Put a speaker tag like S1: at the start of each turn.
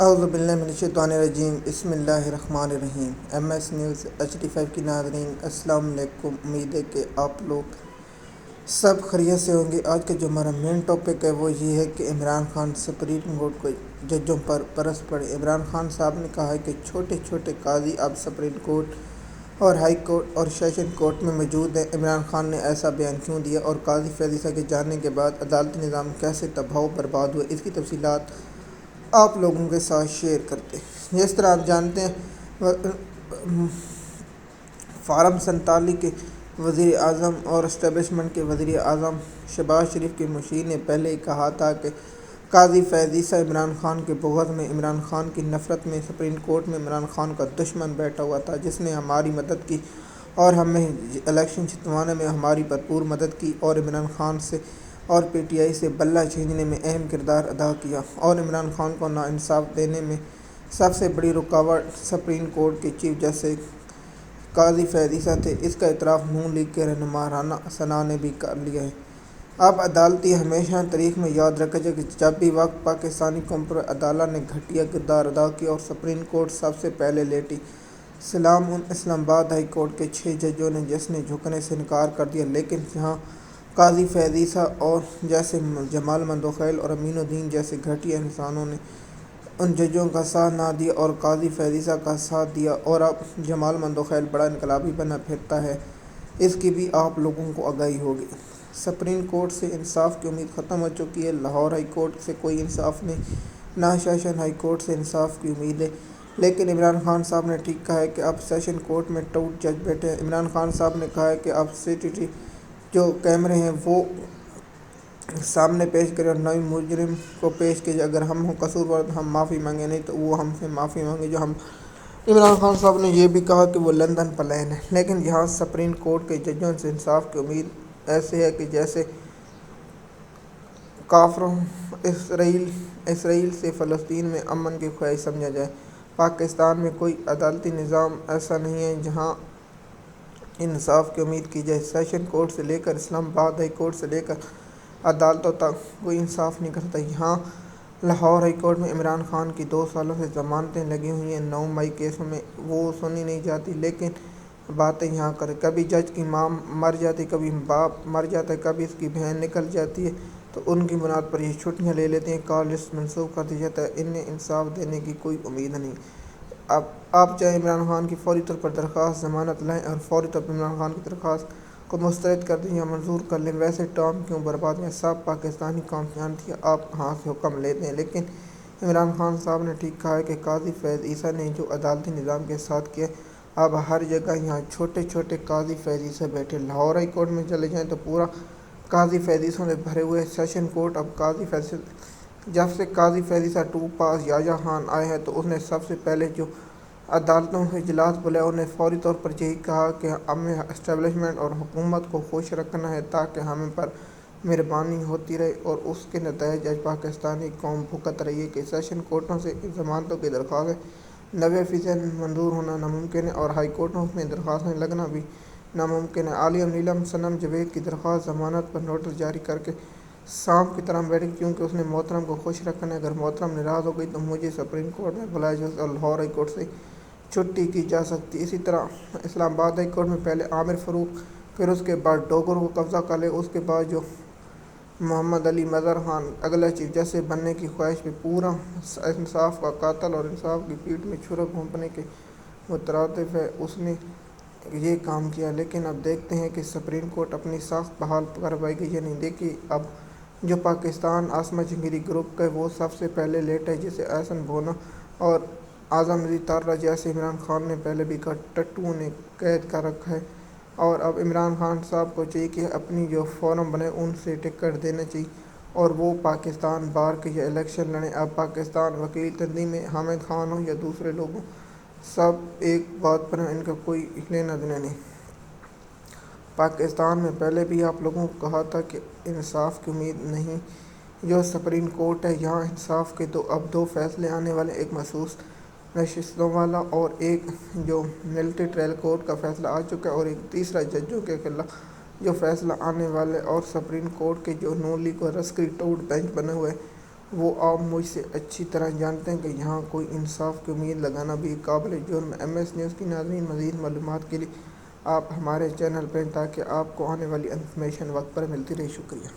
S1: اعوذ باللہ من الشیطان الرجیم بسم اللہ الرحمن الرحیم۔ ایم ایس نیوز HD5 کی ناظرین السلام علیکم۔ امید ہے کہ آپ لوگ سب خیریت سے ہوں گے۔ آج کا جو ہمارا مین ٹاپک ہے وہ یہ ہے کہ عمران خان سپریم کورٹ کو ججوں پر برس پڑے۔ عمران خان صاحب نے کہا ہے کہ چھوٹے چھوٹے قاضی اب سپریم کورٹ اور ہائی کورٹ اور سیشن کورٹ میں موجود ہیں۔ عمران خان نے ایسا بیان کیوں دیا اور قاضی فیض عیسیٰ کے جانے کے بعد عدالتی نظام کیسے تباہ و برباد ہوئے، اس کی تفصیلات آپ لوگوں کے ساتھ شیئر کرتے ہیں۔ جس طرح آپ جانتے ہیں فارم 47 کے وزیر اعظم اور اسٹیبلشمنٹ کے وزیر اعظم شہباز شریف کے مشیر نے پہلے ہی کہا تھا کہ قاضی فیض عیسیٰ عمران خان کے بغض میں، عمران خان کی نفرت میں سپریم کورٹ میں عمران خان کا دشمن بیٹھا ہوا تھا، جس نے ہماری مدد کی اور ہمیں الیکشن جتوانے میں ہماری بھرپور مدد کی اور عمران خان سے اور PTI سے بلہ چھیننے میں اہم کردار ادا کیا، اور عمران خان کو ناانصاف دینے میں سب سے بڑی رکاوٹ سپریم کورٹ کے چیف جسٹس قاضی فیض عیسیٰ تھے۔ اس کا اعتراف نون لیگ کے رہنما رانا ثنا نے بھی کر لیا ہے۔ اب عدالتی ہمیشہ تاریخ میں یاد رکھا جائے کہ جب بھی وقت پاکستانی قوم پر عدالت نے گھٹیا کردار ادا کیا اور سپریم کورٹ سب سے پہلے لیٹی۔ سلام ان اسلام آباد ہائی کورٹ کے 6 ججوں نے جس نے جھکنے سے انکار کر دیا، لیکن جہاں قاضی فیض عیسیٰ اور جیسے جمال مندوخیل اور امین الدین جیسے گھٹیا انسانوں نے ان ججوں کا ساتھ نہ دیا اور قاضی فیض عیسیٰ کا ساتھ دیا، اور اب جمال مندوخیل بڑا انقلابی بنا پھرتا ہے، اس کی بھی آپ لوگوں کو آگاہی ہوگی۔ سپریم کورٹ سے انصاف کی امید ختم ہو چکی ہے۔ لاہور ہائی کورٹ سے کوئی انصاف نہیں، نہ سیشن ہائی کورٹ سے انصاف کی امید ہے، لیکن عمران خان صاحب نے ٹھیک کہا ہے کہ اب سیشن کورٹ میں ٹاؤٹ جج بیٹھے ہیں۔ عمران خان صاحب نے کہا ہے کہ اب CCTV جو کیمرے ہیں وہ سامنے پیش کریں اور نئے مجرم کو پیش کیجیے، اگر ہم ہوں قصوروار تو ہم معافی مانگیں، نہیں تو وہ ہم سے معافی مانگے جو ہم۔ عمران خان صاحب نے یہ بھی کہا کہ وہ لندن پلین ہے، لیکن یہاں سپریم کورٹ کے ججوں سے انصاف کی امید ایسے ہے کہ جیسے کافروں اسرائیل سے فلسطین میں امن کی خواہش سمجھا جائے۔ پاکستان میں کوئی عدالتی نظام ایسا نہیں ہے جہاں انصاف کی امید کی جائے۔ سیشن کورٹ سے لے کر اسلام آباد ہائی کورٹ سے لے کر عدالتوں تک کوئی انصاف نہیں کرتا۔ یہاں لاہور ہائی کورٹ میں عمران خان کی 2 سالوں سے ضمانتیں لگی ہوئی ہیں 9 مئی کیسوں میں، وہ سنی نہیں جاتی، لیکن باتیں یہاں کریں۔ کبھی جج کی ماں مر جاتی، کبھی باپ مر جاتا ہے، کبھی اس کی بہن نکل جاتی ہے تو ان کی بنیاد پر یہ چھٹیاں لے لیتے ہیں، کال لسٹ منسوخ کر دی جاتا ہے۔ انہیں انصاف دینے کی کوئی امید نہیں۔ اب آپ چاہے عمران خان کی فوری طور پر درخواست ضمانت لائیں اور فوری طور پر عمران خان کی درخواست کو مسترد کر دیں یا منظور کر لیں، ویسے ٹائم کیوں برباد کریں؟ سب پاکستانی قوم جانتی ہے آپ کہاں سے حکم لیتے ہیں، لیکن عمران خان صاحب نے ٹھیک کہا ہے کہ قاضی فیض عیسیٰ نے جو عدالتی نظام کے ساتھ کیا، اب ہر جگہ یہاں چھوٹے چھوٹے قاضی فیض عیسیٰ بیٹھے۔ لاہور ہائی کورٹ میں چلے جائیں تو پورا قاضی فیض عیسیٰ سے بھرے ہوئے سیشن کورٹ اب جب سے قاضی فیض عیسیٰ 2 پاس یحییٰ خان آئے ہیں تو اس نے سب سے پہلے جو عدالتوں کے اجلاس بلایا، انہوں نے فوری طور پر یہی کہا کہ ہمیں اسٹیبلشمنٹ اور حکومت کو خوش رکھنا ہے تاکہ ہمیں پر مہربانی ہوتی رہے، اور اس کے نتائج آج پاکستانی قوم بھگت رہی ہے کہ سیشن کورٹوں سے ضمانتوں کی درخواستیں 90% منظور ہونا ناممکن ہے اور ہائی کورٹوں میں درخواستیں لگنا بھی ناممکن ہے۔ عالم نیلم صنم جاوید کی درخواست ضمانت پر نوٹس جاری کر کے سانپ کی طرح بیٹھ گئی، کیونکہ اس نے محترم کو خوش رکھنا ہے۔ اگر محترم ناراض ہو گئی تو مجھے سپریم کورٹ میں بلایا جا سکتا اور لاہور ہائی کورٹ سے چھٹی کی جا سکتی۔ اسی طرح اسلام آباد ہائی کورٹ میں پہلے عامر فاروق، پھر اس کے بعد ڈوگر کو قبضہ کر لے، اس کے بعد جو محمد علی مظہر خان اگلا چیف جسٹس بننے کی خواہش میں پورا انصاف کا قاتل اور انصاف کی پیٹھ میں چھرا گھونپنے کے مترادف ہے، اس نے یہ کام کیا۔ لیکن اب دیکھتے ہیں کہ سپریم کورٹ اپنی ساخت بحال کر پائے گی یا نہیں۔ دیکھیے اب جو پاکستان عاصمہ جہانگیری گروپ کا ہے وہ سب سے پہلے لیٹا ہے، جسے احسن بھونا اور اعظم علی تارڑا جیسے عمران خان نے پہلے بھی کہا ٹٹوؤں نے قید کر رکھا ہے، اور اب عمران خان صاحب کو چاہیے کہ اپنی جو فورم بنے ان سے ٹکٹ دینا چاہیے اور وہ پاکستان بار کے یہ الیکشن لڑیں۔ اب پاکستان وکیل تنظیمیں حامد خان ہوں یا دوسرے لوگوں، سب ایک بات پر ہیں، ان کا کوئی لینا دینا نہیں۔ پاکستان میں پہلے بھی آپ لوگوں کو کہا تھا کہ انصاف کی امید نہیں۔ جو سپریم کورٹ ہے یہاں انصاف کے اب 2 فیصلے آنے والے، ایک مخصوص نشستوں والا اور ایک جو ملٹری ٹرائل کورٹ کا فیصلہ آ چکا ہے، اور ایک تیسرا ججوں کے خلاف جو فیصلہ آنے والا ہے۔ اور سپریم کورٹ کے جو نون لیگ اور عسکری ٹاؤٹ بینچ بنے ہوئے وہ آپ مجھ سے اچھی طرح جانتے ہیں کہ یہاں کوئی انصاف کی امید لگانا بھی قابل جرم ہے۔ ایم ایس نیوز کی ناظرین، مزید معلومات کے لیے آپ ہمارے چینل پر رہیں تاکہ آپ کو آنے والی انفارمیشن وقت پر ملتی رہے۔ شکریہ۔